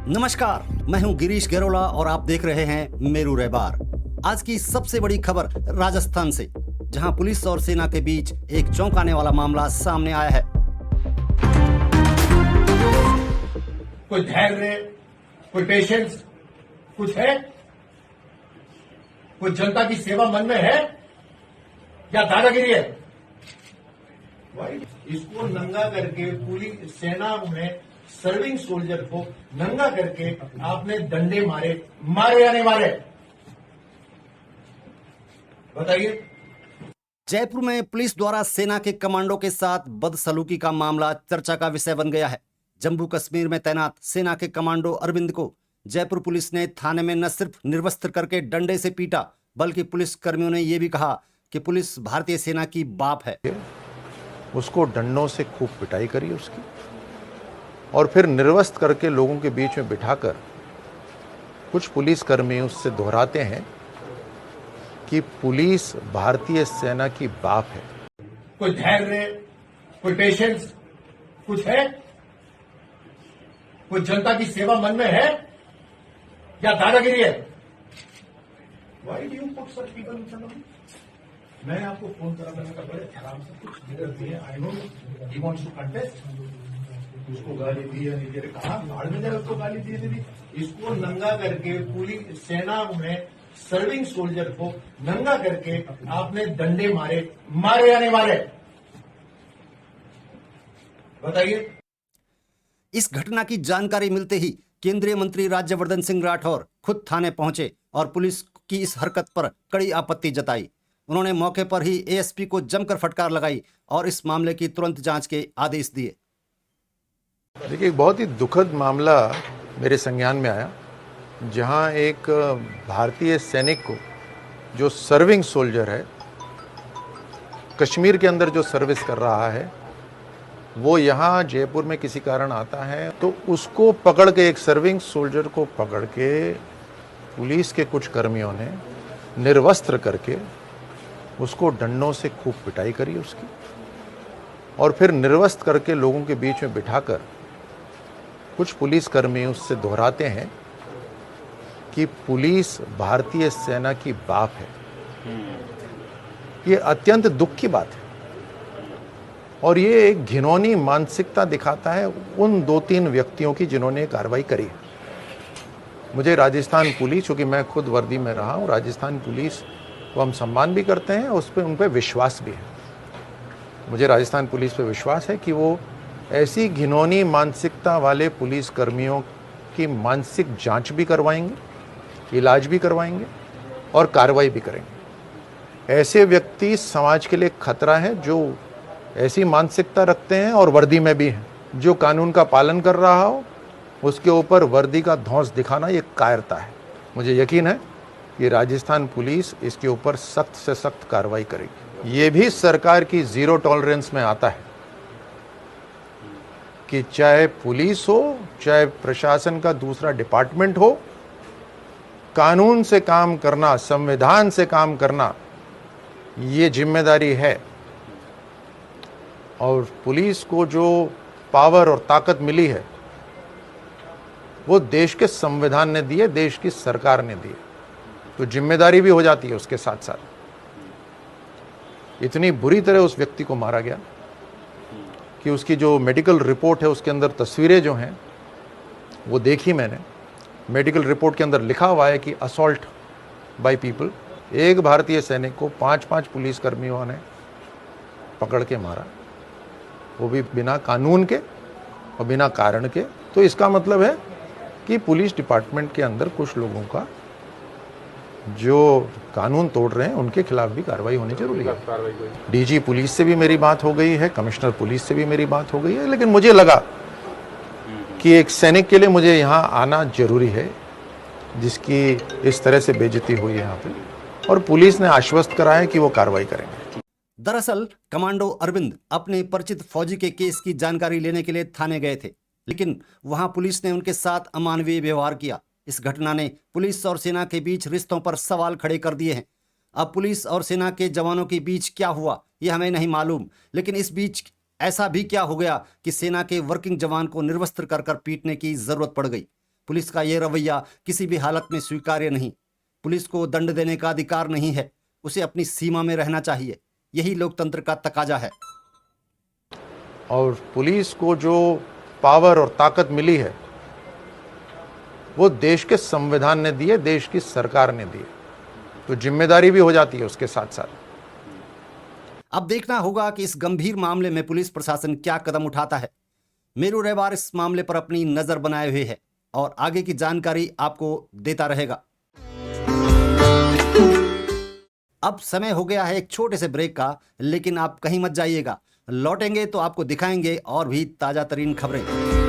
नमस्कार, मैं हूं गिरीश गेरोला और आप देख रहे हैं मेरू रहबार। आज की सबसे बड़ी खबर राजस्थान से, जहां पुलिस और सेना के बीच एक चौंकाने वाला मामला सामने आया है। कोई धैर्य, कोई पेशेंस कुछ है? कोई जनता की सेवा मन में है या दादागिरी है? इसको नंगा करके पुलिस सेना में सर्विंग सोल्जर को नंगा करके आपने डंडे मारे या नहीं मारे? बताइए। जयपुर में पुलिस द्वारा सेना के कमांडो के साथ बदसलूकी का मामला चर्चा का विषय बन गया है। जम्मू कश्मीर में तैनात सेना के कमांडो अरविंद को जयपुर पुलिस ने थाने में न सिर्फ निर्वस्त्र करके डंडे से पीटा, बल्कि पुलिस कर्मियों ने यह भी कहा कि पुलिस भारतीय सेना की बाप है। उसको डंडों से खूब पिटाई करी उसकी, और फिर निर्वस्त्र करके लोगों के बीच में बिठाकर कुछ पुलिसकर्मी उससे दोहराते हैं कि पुलिस भारतीय सेना की बाप है। कोई धैर्य, कोई पेशेंस कुछ है? कोई जनता की सेवा मन में है या दादागिरी है? Why do you put such people in front of me? मैं आपको फोन करा, मैंने कहा बड़े आराम से कुछ निकल दिए। I know he wants to contest. उसको गाली दी या नहीं दी? कहा बाढ़ में जाए उसको गाली दी दी। इसको नंगा करके पुलिस सेना में सर्विंग सोल्जर को नंगा करके आपने डंडे मारे या नहीं मारे? बताइए। इस घटना की जानकारी मिलते ही केंद्रीय मंत्री राज्यवर्धन सिंह राठौर खुद थाने पहुंचे और पुलिस की इस हरकत पर कड़ी आपत्ति जताई। उन्होंने मौके पर ही एएसपी को जमकर फटकार लगाई और इस मामले की तुरंत जांच के आदेश दिए। देखिए, एक बहुत ही दुखद मामला मेरे संज्ञान में आया, जहां एक भारतीय सैनिक को, जो सर्विंग सोल्जर है, कश्मीर के अंदर जो सर्विस कर रहा है, वो यहाँ जयपुर में किसी कारण आता है, तो उसको पकड़ के, एक सर्विंग सोल्जर को पकड़ के पुलिस के कुछ कर्मियों ने निर्वस्त्र करके उसको डंडों से खूब पिटाई करी उसकी, और फिर निर्वस्त्र करके लोगों के बीच में बिठाकर कुछ पुलिसकर्मी उससे दोहराते हैं कि पुलिस भारतीय सेना की बाप है। ये अत्यंत दुख की बात है, और ये एक घिनौनी मानसिकता दिखाता है उन 2-3 व्यक्तियों की जिन्होंने कार्रवाई करी। मुझे राजस्थान पुलिस, क्योंकि मैं खुद वर्दी में रहा हूँ, राजस्थान पुलिस को हम सम्मान भी करते हैं, उस पर उन पर विश्वास भी है। मुझे राजस्थान पुलिस पे विश्वास है कि वो ऐसी घिनौनी मानसिकता वाले पुलिस कर्मियों की मानसिक जांच भी करवाएंगे, इलाज भी करवाएंगे और कार्रवाई भी करेंगे। ऐसे व्यक्ति समाज के लिए खतरा है जो ऐसी मानसिकता रखते हैं और वर्दी में भी हैं। जो कानून का पालन कर रहा हो उसके ऊपर वर्दी का धौंस दिखाना ये कायरता है। मुझे यकीन है कि राजस्थान पुलिस इसके ऊपर सख्त से सख्त कार्रवाई करेगी। ये भी सरकार की जीरो टॉलरेंस में आता है कि चाहे पुलिस हो, चाहे प्रशासन का दूसरा डिपार्टमेंट हो, कानून से काम करना, संविधान से काम करना, ये जिम्मेदारी है। और पुलिस को जो पावर और ताकत मिली है वो देश के संविधान ने दी है, देश की सरकार ने दी है, तो जिम्मेदारी भी हो जाती है उसके साथ साथ। इतनी बुरी तरह उस व्यक्ति को मारा गया कि उसकी जो मेडिकल रिपोर्ट है उसके अंदर तस्वीरें जो हैं वो देखी मैंने। मेडिकल रिपोर्ट के अंदर लिखा हुआ है कि असॉल्ट बाय पीपल। एक भारतीय सैनिक को 5-5 पुलिसकर्मियों ने पकड़ के मारा, वो भी बिना कानून के और बिना कारण के। तो इसका मतलब है कि पुलिस डिपार्टमेंट के अंदर कुछ लोगों का जो कानून तोड़ रहे हैं उनके खिलाफ भी कार्रवाई होनी जरूरी है। डीजी पुलिस से भी मेरी बात हो गई है, कमिश्नर पुलिस से भी मेरी बात हो गई है, लेकिन मुझे लगा कि एक सैनिक के लिए मुझे यहाँ आना जरूरी है, जिसकी इस तरह से बेइज्जती हुई है यहाँ पे, और पुलिस ने आश्वस्त करा है कि वो कार्रवाई करेंगे। दरअसल कमांडो अरविंद अपने परिचित फौजी के केस की जानकारी लेने के लिए थाने गए थे, लेकिन वहां पुलिस ने उनके साथ अमानवीय व्यवहार किया। इस घटना ने पुलिस और सेना के बीच रिश्तों पर सवाल खड़े कर दिए हैं। अब पुलिस और सेना के जवानों के बीच क्या हुआ ये हमें नहीं मालूम, लेकिन इस बीच ऐसा भी क्या हो गया कि सेना के वर्किंग जवान को निर्वस्त्र कर पीटने की जरूरत पड़ गई। पुलिस का ये रवैया किसी भी हालत में स्वीकार्य नहीं। पुलिस को दंड देने का अधिकार नहीं है, उसे अपनी सीमा में रहना चाहिए। यही लोकतंत्र का तकाजा है। और पुलिस को जो पावर और ताकत मिली है वो देश के संविधान ने दी है, देश की सरकार ने दी है, तो जिम्मेदारी भी हो जाती है उसके साथ साथ। अब देखना होगा कि इस गंभीर मामले में पुलिस प्रशासन क्या कदम उठाता है। मेरू रैबार इस मामले पर अपनी नजर बनाए हुए है और आगे की जानकारी आपको देता रहेगा। अब समय हो गया है एक छोटे से ब्रेक का, लेकिन आप कहीं मत जाइएगा। लौटेंगे तो आपको दिखाएंगे और भी ताजा तरीन खबरें।